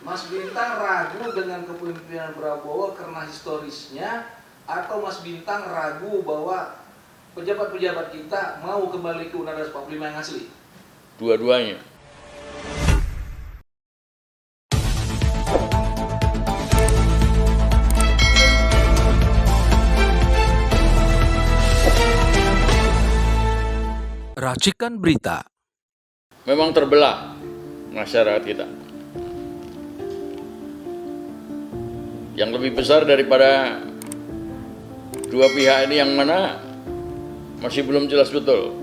Mas Bintang ragu dengan kepemimpinan Prabowo karena historisnya, atau Mas Bintang ragu bahwa pejabat-pejabat kita mau kembali ke Undang-Undang 45 yang asli? Dua-duanya. Racikan berita. Memang terbelah masyarakat kita. Yang lebih besar daripada dua pihak ini yang mana masih belum jelas betul.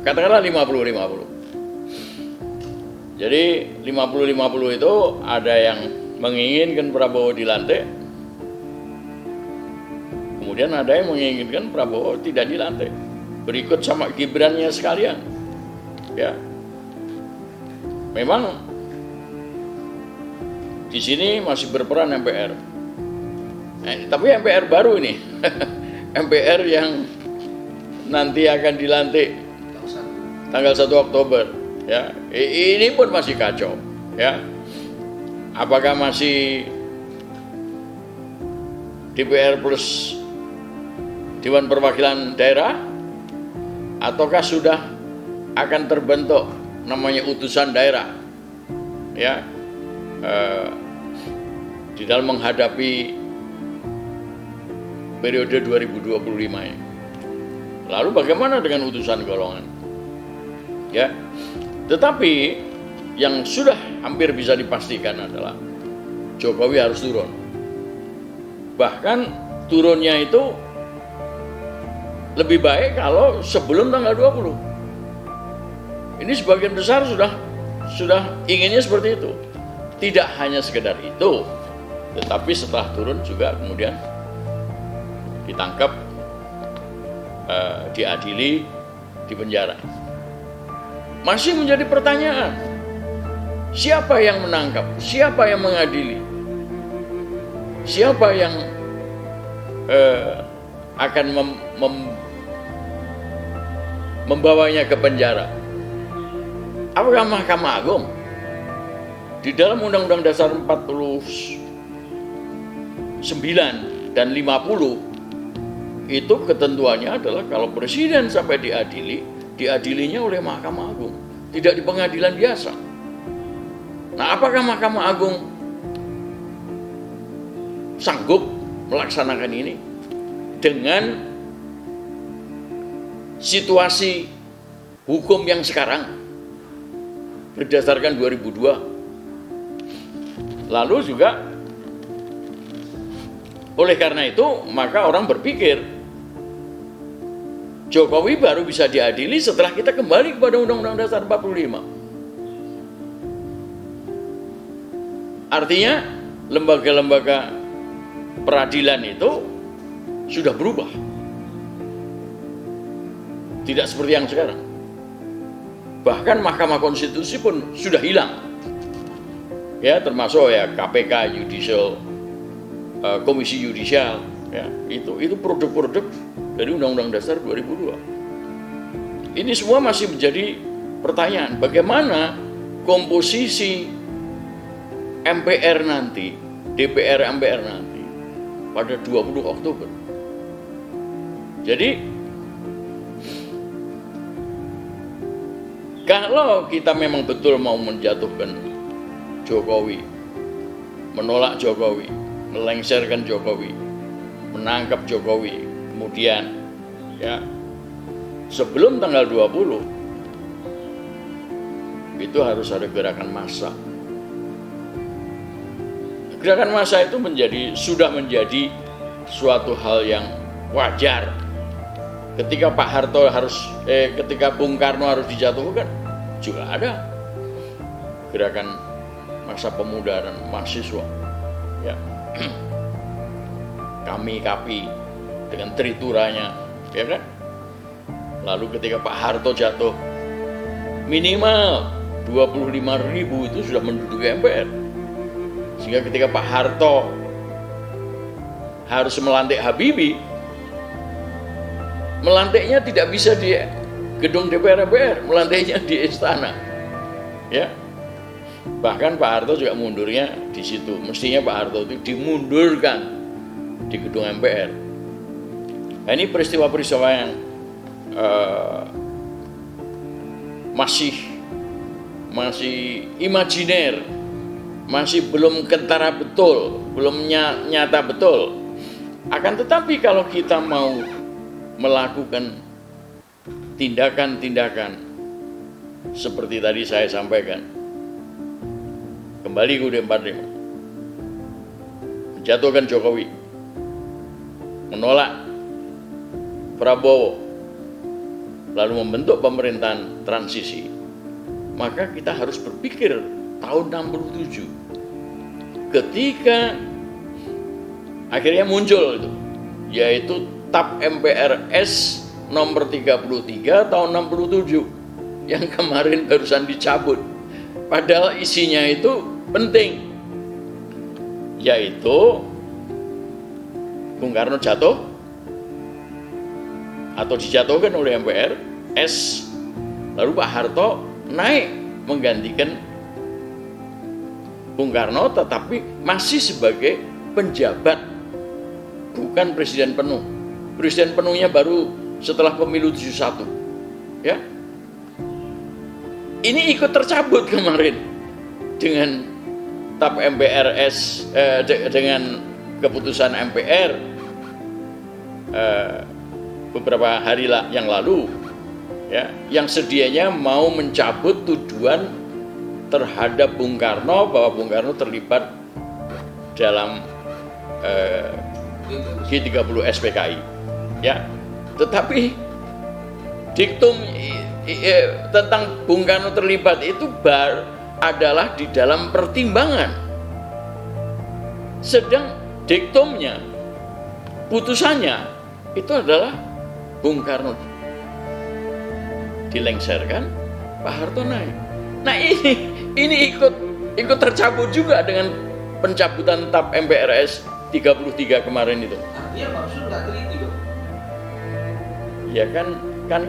Katakanlah 50-50. Jadi 50-50 itu ada yang menginginkan Prabowo dilantik, kemudian ada yang menginginkan Prabowo tidak dilantik, berikut sama Gibrannya sekalian. Ya, memang di sini masih berperan MPR. Tapi MPR baru ini, MPR yang nanti akan dilantik tanggal 1 Oktober. Ya, ini pun masih kacau. Ya, apakah masih DPR plus Dewan Perwakilan Daerah, ataukah sudah akan terbentuk namanya utusan daerah? Ya, di dalam menghadapi periode 2025 ini. Lalu bagaimana dengan utusan golongan? Ya, tetapi yang sudah hampir bisa dipastikan adalah Jokowi harus turun. Bahkan turunnya itu lebih baik kalau sebelum tanggal 20. Ini sebagian besar sudah inginnya seperti itu. Tidak hanya sekedar itu, tetapi setelah turun juga kemudian ditangkap, diadili, dipenjara. Masih menjadi pertanyaan, siapa yang menangkap, siapa yang mengadili, siapa yang akan membawanya ke penjara? Apakah Mahkamah Agung? Di dalam Undang-Undang Dasar 49 dan 50 itu ketentuannya adalah kalau presiden sampai diadilinya oleh Mahkamah Agung, tidak di pengadilan biasa. Nah, apakah Mahkamah Agung sanggup melaksanakan ini dengan situasi hukum yang sekarang berdasarkan 2002? Lalu juga oleh karena itu maka orang berpikir Jokowi baru bisa diadili setelah kita kembali kepada Undang-Undang Dasar 45. Artinya lembaga-lembaga peradilan itu sudah berubah. Tidak seperti yang sekarang. Bahkan Mahkamah Konstitusi pun sudah hilang. Ya, termasuk ya KPK, Komisi Yudisial, ya, itu produk-produk dari Undang-Undang Dasar 2002. Ini semua masih menjadi pertanyaan, bagaimana komposisi MPR nanti, DPR MPR nanti pada 20 Oktober. Jadi kalau kita memang betul mau menjatuhkan Jokowi, menolak Jokowi, melengsarkan Jokowi, menangkap Jokowi, kemudian ya sebelum tanggal 20 itu harus ada gerakan massa. Gerakan massa itu sudah menjadi suatu hal yang wajar. Ketika ketika Bung Karno harus dijatuhkan, juga ada gerakan massa pemuda dan mahasiswa. Ya. Kami dengan trituranya, ya kan? Lalu ketika Pak Harto jatuh, minimal 25.000 itu sudah menduduki MPR. Sehingga ketika Pak Harto harus melantik Habibie, melantiknya tidak bisa di gedung DPR MPR, melantiknya di istana. Ya. Bahkan Pak Harto juga mundurnya di situ. Mestinya Pak Harto itu dimundurkan di gedung MPR. Nah, ini peristiwa-peristiwa yang masih imajiner, masih belum kentara betul, belum nyata betul. Akan tetapi kalau kita mau melakukan tindakan-tindakan seperti tadi saya sampaikan, kembali ke UUD 45, menjatuhkan Jokowi, menolak Prabowo, lalu membentuk pemerintahan transisi, maka kita harus berpikir tahun 67 ketika akhirnya muncul itu, yaitu TAP MPRS nomor 33 tahun 67 yang kemarin barusan dicabut, padahal isinya itu penting, yaitu Bung Karno jatuh atau dijatuhkan oleh MPR S, lalu Pak Harto naik menggantikan Bung Karno, tetapi masih sebagai penjabat, bukan presiden penuh. Presiden penuhnya baru setelah pemilu 71, ya. Ini ikut tercabut kemarin dengan TAP MPRS, dengan keputusan MPR beberapa hari yang lalu, ya, yang sedianya mau mencabut tuduhan terhadap Bung Karno bahwa Bung Karno terlibat dalam G30 SPKI, ya. Tetapi diktum tentang Bung Karno terlibat itu adalah di dalam pertimbangan, sedang diktumnya, putusannya itu adalah Bung Karno dilengsarkan, Pak Harto naik. Nah, ini ikut tercabut juga dengan pencabutan TAP MPRS 33 kemarin itu. Artinya maksud nggak teliti dong? Ya kan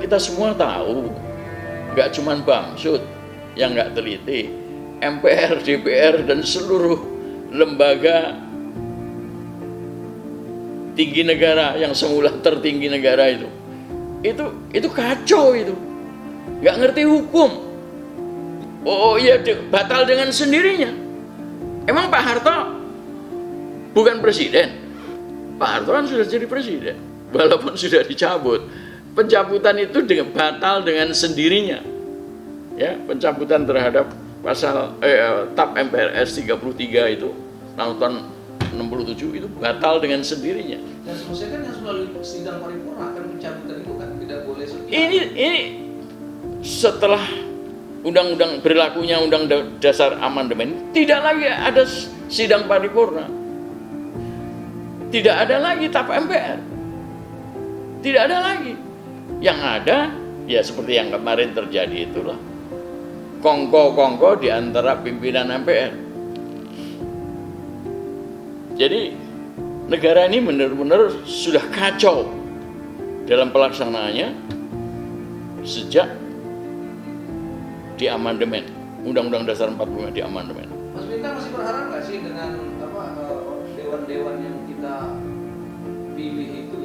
kita semua tahu, nggak cuman Bamsud yang nggak teliti, MPR, DPR dan seluruh lembaga tinggi negara yang semula tertinggi negara itu kacau, itu nggak ngerti hukum. Oh iya, batal dengan sendirinya. Emang Pak Harto bukan presiden? Pak Harto kan sudah jadi presiden, walaupun sudah dicabut. Pencabutan itu batal dengan sendirinya, ya. Pencabutan terhadap pasal TAP MPRS 33 itu tahun 67 itu batal dengan sendirinya. Dan semestinya kan yang selalu sidang paripurna akan pencabutan itu kan tidak boleh. Ini setelah undang-undang berlakunya Undang Dasar Amandemen, tidak lagi ada sidang paripurna, tidak ada lagi TAP MPR, tidak ada lagi. Yang ada ya seperti yang kemarin terjadi itulah, kongko-kongko di antara pimpinan MPR. Jadi negara ini benar-benar sudah kacau dalam pelaksanaannya sejak di amandemen Undang-Undang Dasar 45 di amandemen. Mas Bintang masih berharap nggak sih dengan dewan-dewan yang kita pilih itu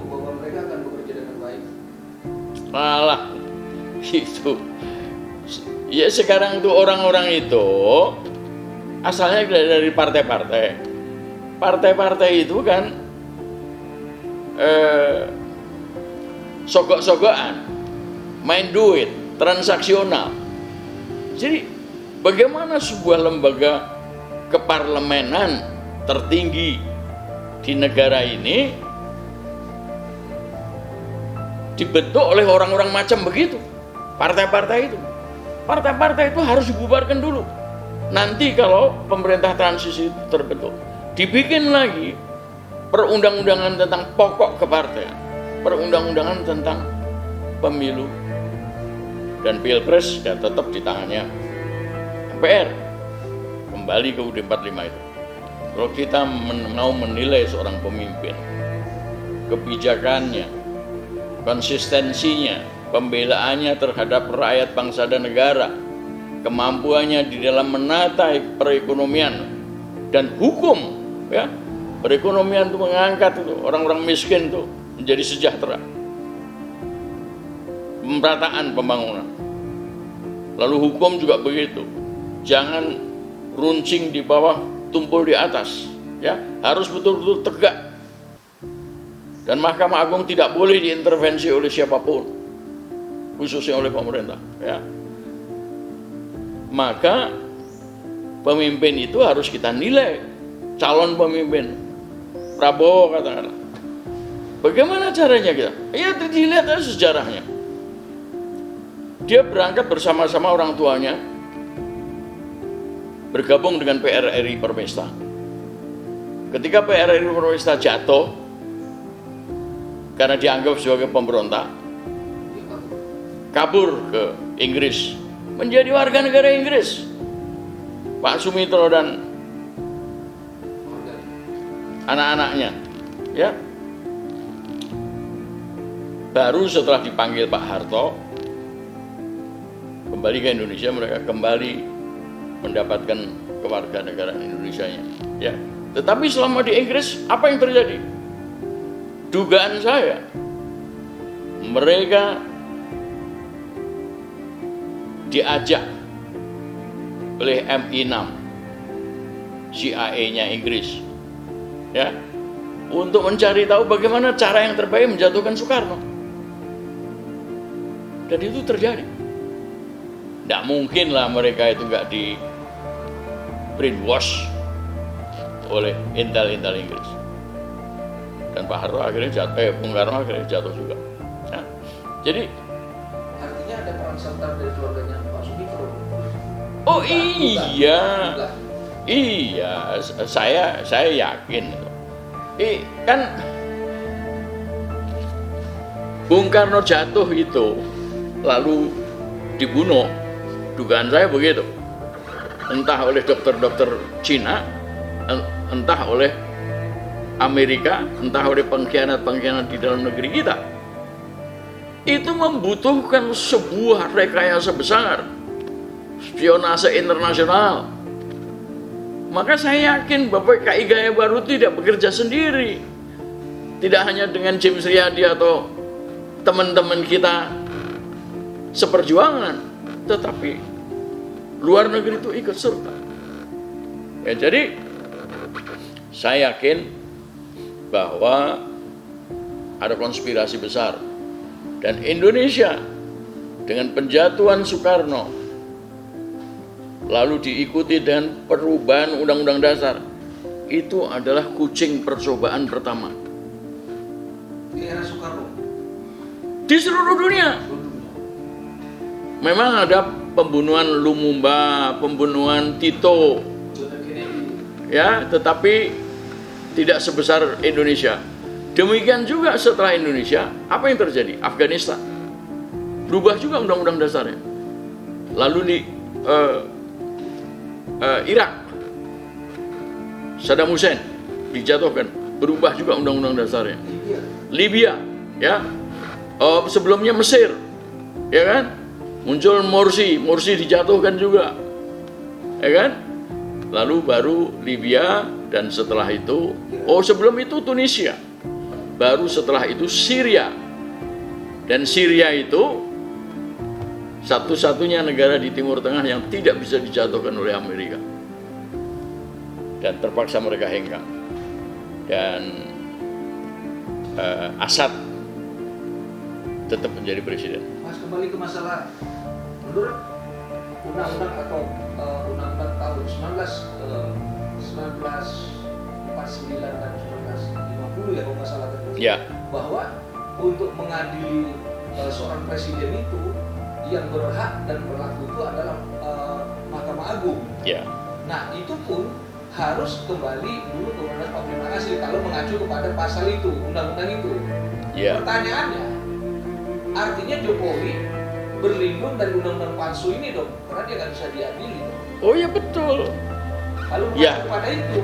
bahwa mereka akan bekerja dengan baik? Malah itu ya, sekarang tuh orang-orang itu asalnya dari partai-partai itu kan sogok-sogokan, main duit, transaksional. Jadi bagaimana sebuah lembaga keparlemenan tertinggi di negara ini dibentuk oleh orang-orang macam begitu? Partai-partai itu harus dibubarkan dulu. Nanti kalau pemerintah transisi itu terbentuk, dibikin lagi perundang-undangan tentang pokok kepartean, perundang-undangan tentang pemilu dan pilpres, dan tetap di tangannya MPR. Kembali ke UUD 45 itu. Kalau kita mau menilai seorang pemimpin, kebijakannya, konsistensinya, pembelaannya terhadap rakyat, bangsa dan negara, kemampuannya di dalam menata perekonomian dan hukum, ya. Perekonomian itu mengangkat itu orang-orang miskin itu menjadi sejahtera. Pemerataan pembangunan. Lalu hukum juga begitu. Jangan runcing di bawah, tumpul di atas, ya. Harus betul-betul tegak. Dan Mahkamah Agung tidak boleh diintervensi oleh siapapun, khususnya oleh pemerintah, ya. Maka pemimpin itu harus kita nilai. Calon pemimpin Prabowo katakanlah, bagaimana caranya kita? Ya dilihat aja sejarahnya. Dia berangkat bersama-sama orang tuanya, bergabung dengan PRRI Permesta. Ketika PRRI Permesta jatuh karena dianggap sebagai pemberontak, kabur ke Inggris, menjadi warga negara Inggris. Pak Sumitro dan anak-anaknya, ya. Baru setelah dipanggil Pak Harto kembali ke Indonesia, mereka kembali mendapatkan kewarganegaraan Indonesianya, ya. Tetapi selama di Inggris apa yang terjadi? Dugaan saya, mereka diajak oleh MI6, CIA-nya Inggris, ya, untuk mencari tahu bagaimana cara yang terbaik menjatuhkan Soekarno. Dan itu terjadi. Tidak mungkin lah mereka itu nggak di brainwash oleh intel-intel Inggris. Dan Pak Harto akhirnya jatuh, Bung Karno akhirnya jatuh juga. Ya. Jadi Artinya ada peran serta dari keluarganya Pak Sumitro. oh iya, iya, saya yakin. Kan Bung Karno jatuh itu lalu dibunuh, dugaan saya begitu, entah oleh dokter-dokter Cina, entah oleh Amerika, entah oleh pengkhianat-pengkhianat di dalam negeri kita. Itu membutuhkan sebuah rekayasa besar, spionase internasional. Maka saya yakin Bapak KI Gaya Baru tidak bekerja sendiri. Tidak hanya dengan James Riyadi atau teman-teman kita seperjuangan, tetapi luar negeri itu ikut serta. Ya, jadi saya yakin bahwa ada konspirasi besar, dan Indonesia dengan penjatuhan Soekarno lalu diikuti dengan perubahan Undang-Undang Dasar, itu adalah kucing percobaan pertama Di era Soekarno. di seluruh dunia. Memang ada pembunuhan Lumumba, pembunuhan Tito, ya, tetapi tidak sebesar Indonesia. Demikian juga setelah Indonesia, apa yang terjadi? Afghanistan berubah juga undang-undang dasarnya. Lalu di Irak, Saddam Hussein dijatuhkan, berubah juga undang-undang dasarnya. Libya, ya, sebelumnya Mesir, ya kan, muncul Morsi dijatuhkan juga, ya kan. Lalu baru Libya, dan setelah itu, sebelum itu Tunisia, baru setelah itu Syria, dan Syria itu satu-satunya negara di Timur Tengah yang tidak bisa dijatuhkan oleh Amerika, dan terpaksa mereka hengkang, dan Assad tetap menjadi presiden. Mas, kembali ke masalah menurut undang-undang atau undang-undang tahun 1949 dan 1950 ya kalau nggak salah terus, Ya, bahwa untuk mengadili seorang presiden itu yang berhak dan berlaku itu adalah Mahkamah Agung. ya, Nah itu pun harus kembali dulu ke Undang-Undang 45 asli kalau mengacu kepada pasal itu, undang-undang itu. ya. Pertanyaannya, artinya Jokowi berlindung dari undang-undang palsu ini dong, karena dia nggak bisa diadili dong. Oh ya betul. Lalu Ya. mengacu pada itu.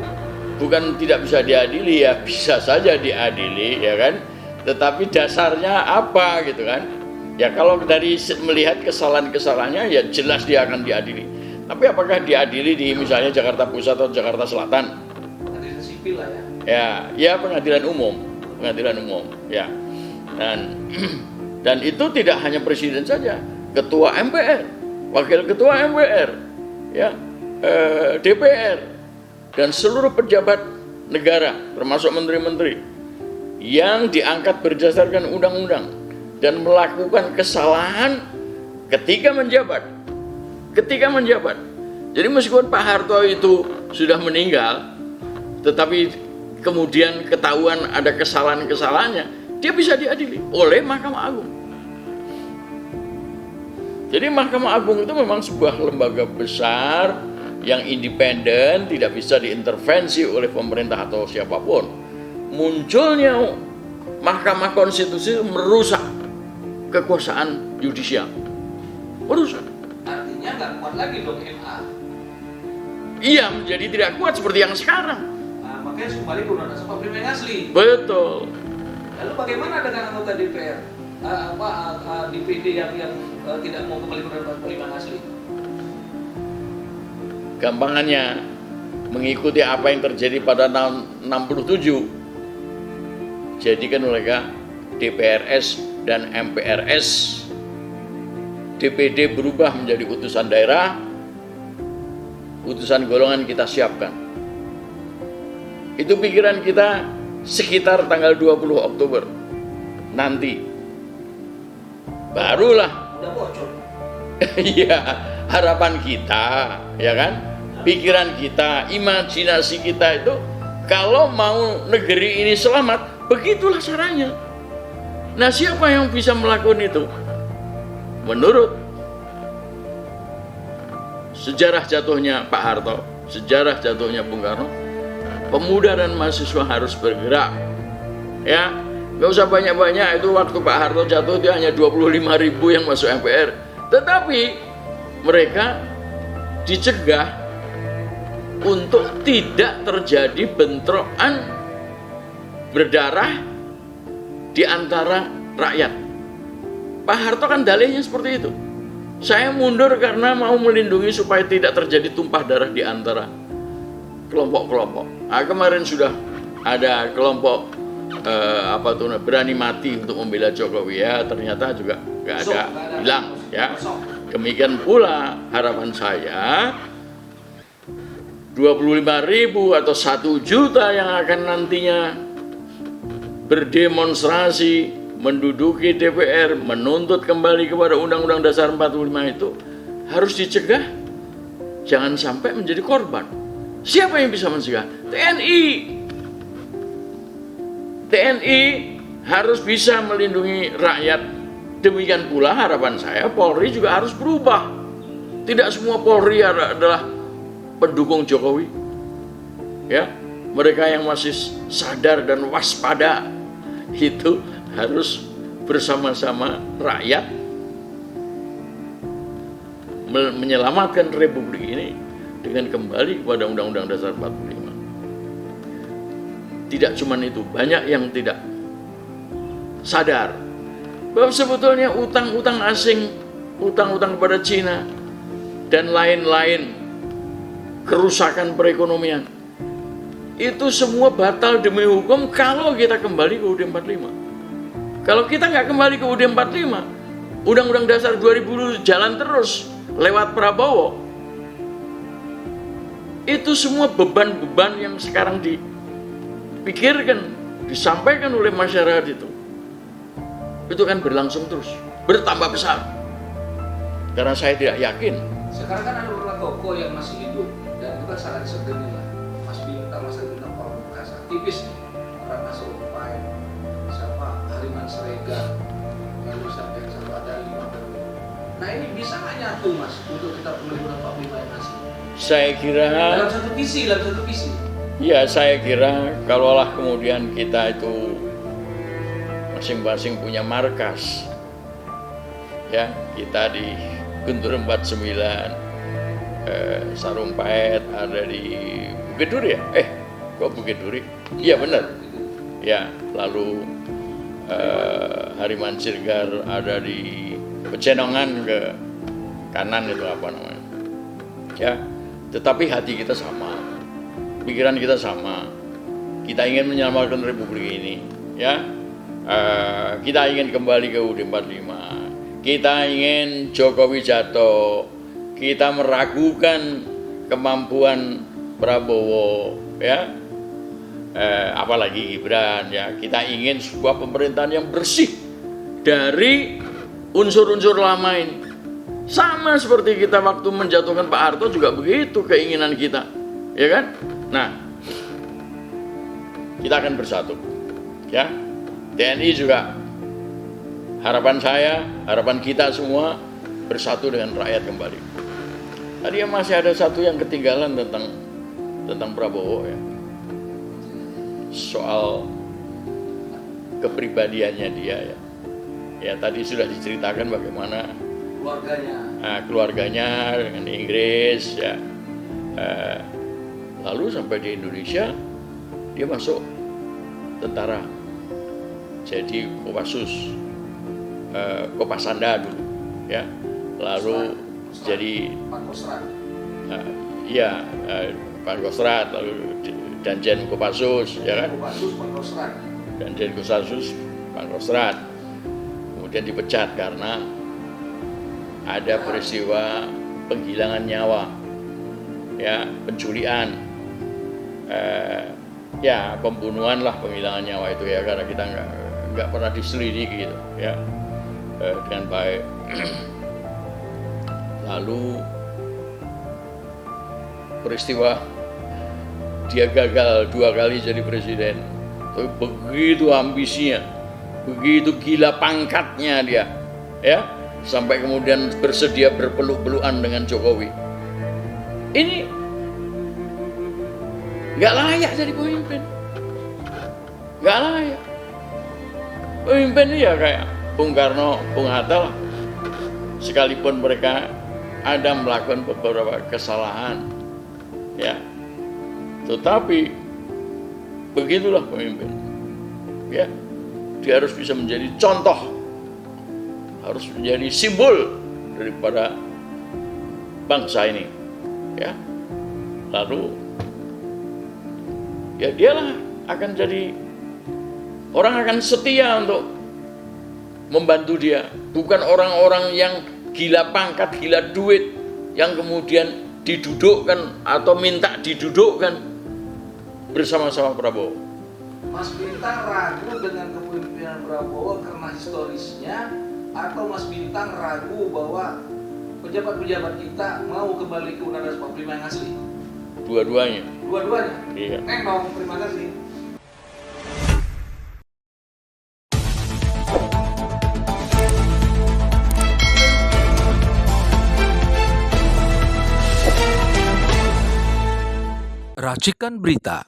Bukan tidak bisa diadili, ya bisa saja diadili, ya kan. Tetapi dasarnya apa gitu kan? Ya kalau dari melihat kesalahan-kesalahannya ya jelas dia akan diadili. Tapi apakah diadili di misalnya Jakarta Pusat atau Jakarta Selatan? Pengadilan sipil lah ya. Ya pengadilan umum ya. Dan itu tidak hanya presiden saja, ketua MPR, wakil ketua MPR, ya, DPR, dan seluruh pejabat negara, termasuk menteri-menteri yang diangkat berdasarkan undang-undang dan melakukan kesalahan ketika menjabat. Jadi meskipun Pak Harto itu sudah meninggal, tetapi kemudian ketahuan ada kesalahan-kesalahannya, dia bisa diadili oleh Mahkamah Agung. Jadi Mahkamah Agung itu memang sebuah lembaga besar yang independen, tidak bisa diintervensi oleh pemerintah atau siapapun. Munculnya Mahkamah Konstitusi merusak kekuasaan yudisial. Merusak. Artinya nggak kuat lagi dong MA. Iya, menjadi tidak kuat seperti yang sekarang. Nah, makanya harus kembali ke Undang-Undang 45 yang asli. Betul. Lalu bagaimana dengan anggota DPR? DPD yang tidak mau kembali ke Undang-Undang 45 yang asli? Gampangannya mengikuti apa yang terjadi pada tahun 67, jadikan mereka DPRS dan MPRS. DPD berubah menjadi utusan daerah, utusan golongan kita siapkan. Itu pikiran kita sekitar tanggal 20 Oktober nanti. Barulah Udah bocor. iya, harapan kita, ya kan? Pikiran kita, imajinasi kita itu kalau mau negeri ini selamat, begitulah caranya. Nah, siapa yang bisa melakukan itu? Menurut sejarah jatuhnya Pak Harto, sejarah jatuhnya Bung Karno, pemuda dan mahasiswa harus bergerak. Ya, nggak usah banyak-banyak. Itu waktu Pak Harto jatuh itu hanya 25.000 yang masuk MPR. Tetapi mereka dicegah untuk tidak terjadi bentrokan berdarah di antara rakyat. Pak Harto kan dalihnya seperti itu. Saya mundur karena mau melindungi supaya tidak terjadi tumpah darah di antara kelompok-kelompok. Nah, kemarin sudah ada kelompok berani mati untuk membela Jokowi, ya ternyata juga nggak ada hilang, ya. Demikian pula harapan saya 25.000 atau 1 juta yang akan nantinya berdemonstrasi menduduki DPR, menuntut kembali kepada Undang-Undang Dasar 45 itu harus dicegah, jangan sampai menjadi korban. Siapa yang bisa mencegah? TNI. TNI harus bisa melindungi rakyat. Demikian pula harapan saya Polri juga harus berubah. Tidak semua Polri adalah pendukung Jokowi. Ya, mereka yang masih sadar dan waspada itu harus bersama-sama rakyat menyelamatkan Republik ini dengan kembali kepada Undang-Undang Dasar 45. Tidak cuma itu, banyak yang tidak sadar bahwa sebetulnya utang-utang asing, utang-utang kepada Cina dan lain-lain, kerusakan perekonomian, itu semua batal demi hukum kalau kita kembali ke UUD 45. Kalau kita nggak kembali ke UUD 45, Undang-Undang Dasar 2000 jalan terus lewat Prabowo. Itu semua beban-beban yang sekarang dipikirkan, disampaikan oleh masyarakat itu kan berlangsung terus, bertambah besar. Karena saya tidak yakin. Sekarang kan ada beberapa tokoh yang masih hidup dan itu kan sangat sedeni lah. Mas Bintang, Mas Bintang orang bekas aktivis nih, Ratna Sarumpait, siapa Hariman Srega, lalu siapa yang satu ada 5. Nah ini bisa nggak nyatu Mas untuk kita pemilihan 45 yang asli? Saya kira dalam satu visi. Ya, saya kira kalaulah kemudian kita itu masing-masing punya markas, ya, kita di Guntur 49, Sarumpait ada di Bukit Duri ya? Kok Bukit Duri? Iya benar. Ya, lalu Harriman Siregar ada di Pecenongan ke kanan itu apa namanya. Ya, tetapi hati kita sama, pikiran kita sama. Kita ingin menyelamatkan Republik ini, ya. Kita ingin kembali ke UUD 45. Kita ingin Jokowi jatuh. Kita meragukan kemampuan Prabowo, ya. Apalagi Gibran, ya. Kita ingin sebuah pemerintahan yang bersih dari unsur-unsur lama ini. Sama seperti kita waktu menjatuhkan Pak Harto juga begitu keinginan kita, ya kan? Nah, kita akan bersatu, ya. TNI juga harapan saya, harapan kita semua bersatu dengan rakyat kembali. Tadi masih ada satu yang ketinggalan tentang Prabowo, ya. Soal kepribadiannya dia, ya. Ya tadi sudah diceritakan bagaimana keluarganya dengan Inggris, ya. Lalu sampai di Indonesia dia masuk tentara, jadi Kopassus, Kopasanda dulu, ya. Lalu jadi Pangkostrat, lalu Danjen Kopassus, ya kan? Danjen Kopassus, Pangkostrat. Kemudian dipecat karena ada peristiwa penghilangan nyawa, ya, penculian, ya pembunuhan lah, penghilangan nyawa itu, ya, karena kita nggak pernah diselidiki gitu, ya, dengan baik. Lalu peristiwa dia gagal 2 kali jadi presiden, tapi begitu ambisinya, begitu gila pangkatnya dia, ya, sampai kemudian bersedia berpeluk-pelukan dengan Jokowi. Ini nggak layak jadi pemimpin, nggak layak. Pemimpin ya kayak Bung Karno, Bung Hatta lah. Sekalipun mereka ada melakukan beberapa kesalahan, ya, tetapi begitulah pemimpin, ya. Dia harus bisa menjadi contoh, harus menjadi simbol daripada bangsa ini, ya. Lalu ya dialah akan jadi, orang akan setia untuk membantu dia, bukan orang-orang yang gila pangkat, gila duit, yang kemudian didudukkan atau minta didudukkan bersama-sama Prabowo. Mas Bintang ragu dengan kepemimpinan Prabowo karena historisnya, atau Mas Bintang ragu bahwa pejabat-pejabat kita mau kembali ke Undang-Undang 45 yang asli? Dua-duanya. Dua-duanya? Iya. Memang, terima kasih. Racikan Berita.